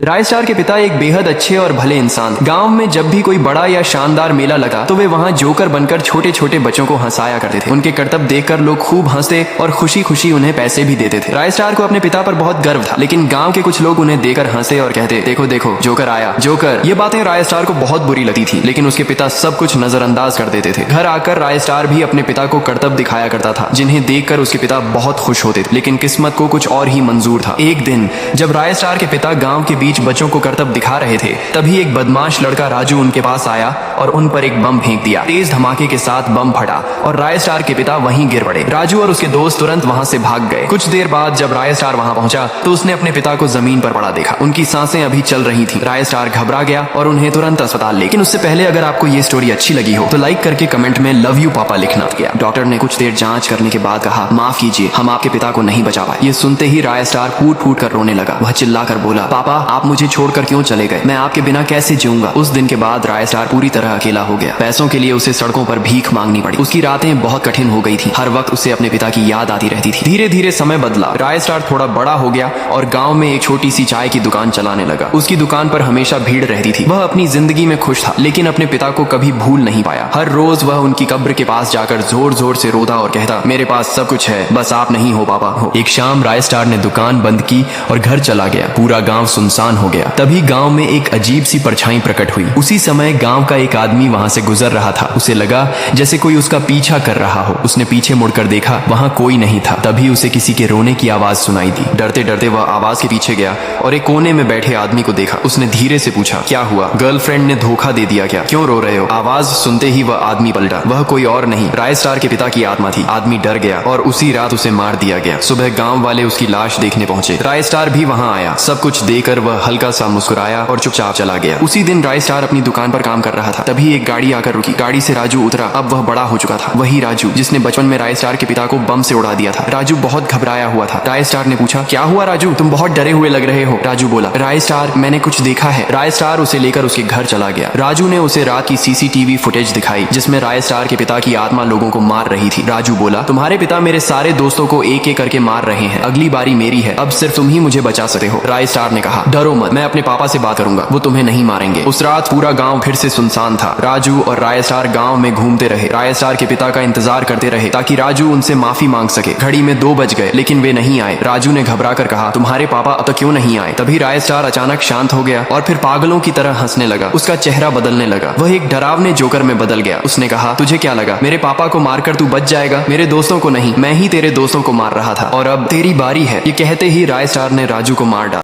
राय star के पिता एक बेहद अच्छे और भले इंसान। गांव में जब भी कोई बड़ा या शानदार मेला लगा तो वे वहां जोकर बनकर छोटे छोटे बच्चों को हंसाया करते थे। उनके करतब देखकर लोग खूब हंसते और खुशी खुशी उन्हें पैसे भी देते थे। राय स्टार को अपने पिता पर बहुत गर्व था, लेकिन गांव के कुछ लोग उन्हें देखकर हंसे और कहते, देखो देखो जोकर आया, जोकर। ये बातें राय स्टार को बहुत बुरी लगती थी, लेकिन उसके पिता सब कुछ नजरअंदाज कर देते थे। घर आकर राय स्टार भी अपने पिता को करतब दिखाया करता था, जिन्हें देखकर उसके पिता बहुत खुश होते थे। लेकिन किस्मत को कुछ और ही मंजूर था। एक दिन जब राय स्टार के पिता गांव के बीच बच्चों को करतब दिखा रहे थे, तभी एक बदमाश लड़का राजू उनके पास आया और उन पर एक बम फेंक दिया। तेज धमाके के साथ बम फटा और राय स्टार के पिता वहीं गिर पड़े। राजू और उसके दोस्त तुरंत वहां से भाग गए। कुछ देर बाद जब राय स्टार वहां पहुंचा तो उसने अपने पिता को जमीन पर पड़ा देखा। उनकी सांसें अभी चल रही थी। राय स्टार घबरा गया और उन्हें तुरंत अस्पताल ले। लेकिन उससे पहले अगर आपको ये स्टोरी अच्छी लगी हो तो लाइक करके कमेंट में लव यू पापा लिखना गया। डॉक्टर ने कुछ देर जांच करने के बाद कहा, माफ कीजिए, हम आपके पिता को नहीं बचा पाए। ये सुनते ही राय स्टार फूट फूट कर रोने लगा। वह चिल्लाकर बोला, पापा आप मुझे छोड़कर क्यों चले गए? मैं आपके बिना कैसे जीऊंगा? उस दिन के बाद राय स्टार पूरी तरह अकेला हो गया। पैसों के लिए उसे सड़कों पर भीख मांगनी पड़ी। उसकी रातें बहुत कठिन हो गई थी। हर वक्त उसे अपने पिता की याद आती रहती थी। धीरे धीरे समय बदला। राय स्टार थोड़ा बड़ा हो गया और गांव में एक छोटी सी चाय की दुकान चलाने लगा। उसकी दुकान पर हमेशा भीड़ रहती थी। वह अपनी जिंदगी में खुश था, लेकिन अपने पिता को कभी भूल नहीं पाया। हर रोज वह उनकी कब्र के पास जाकर जोर जोर से रोता और कहता, मेरे पास सब कुछ है, बस आप नहीं हो पापा हो। एक शाम राय स्टार ने दुकान बंद की और घर चला गया। पूरा गांव सुनसान हो गया। तभी गांव में एक अजीब सी परछाई प्रकट हुई। उसी समय गांव का एक आदमी वहां से गुजर रहा था। उसे लगा जैसे कोई उसका पीछा कर रहा हो। उसने पीछे मुड़कर देखा, वहां कोई नहीं था। तभी उसे किसी के रोने की आवाज सुनाई दी। डरते डरते वह आवाज के पीछे गया और एक कोने में बैठे आदमी को देखा। उसने धीरे से पूछा, क्या हुआ? गर्लफ्रेंड ने धोखा दे दिया क्या? क्यों रो रहे हो? आवाज सुनते ही वह आदमी पलटा। वह कोई और नहीं, राय स्टार के पिता की आत्मा थी। आदमी डर गया और उसी रात उसे मार दिया गया। सुबह गांव वाले उसकी लाश देखने पहुंचे। राय स्टार भी वहां आया। सब कुछ देखकर वह हल्का सा मुस्कुराया और चुपचाप चला गया। उसी दिन राय स्टार अपनी दुकान पर काम कर रहा था। तभी एक गाड़ी आकर रुकी। गाड़ी से राजू उतरा। अब वह बड़ा हो चुका था। वही राजू जिसने बचपन में राय स्टार के पिता को बम से उड़ा दिया था। राजू बहुत घबराया हुआ था। राय स्टार ने पूछा, क्या हुआ राजू? तुम बहुत डरे हुए लग रहे हो। राजू बोला, राय स्टार मैंने कुछ देखा है। राय स्टार उसे लेकर उसके घर चला गया। राजू ने उसे रात की सीसीटीवी फुटेज दिखाई, जिसमें राय स्टार के पिता की आत्मा लोगों को मार रही थी। राजू बोला, तुम्हारे पिता मेरे सारे दोस्तों को एक एक करके मार रहे हैं। अगली बारी मेरी है। अब सिर्फ तुम ही मुझे बचा सकते हो। राय स्टार ने कहा, डरो मत, मैं अपने पापा से बात करूंगा, वो तुम्हें नहीं मारेंगे। उस रात पूरा गांव फिर से सुनसान था। राजू और राय स्टार गांव में घूमते रहे। राय स्टार के पिता का इंतजार करते रहे ताकि राजू उनसे माफी मांग सके। घड़ी में 2 बज गए, लेकिन वे नहीं आए। राजू ने घबरा कर कहा, तुम्हारे पापा अब तक क्यों नहीं आए? तभी राय स्टार अचानक शांत हो गया और फिर पागलों की तरह हंसने लगा। उसका चेहरा बदलने लगा। वह एक डरावने जोकर में बदल गया। उसने कहा, तुझे क्या लगा मेरे पापा को मारकर तू बच जाएगा? मेरे दोस्तों को नहीं, मैं ही तेरे दोस्तों को मार रहा था और अब तेरी बारी है। ये कहते ही राय स्टार ने राजू को मार डाला।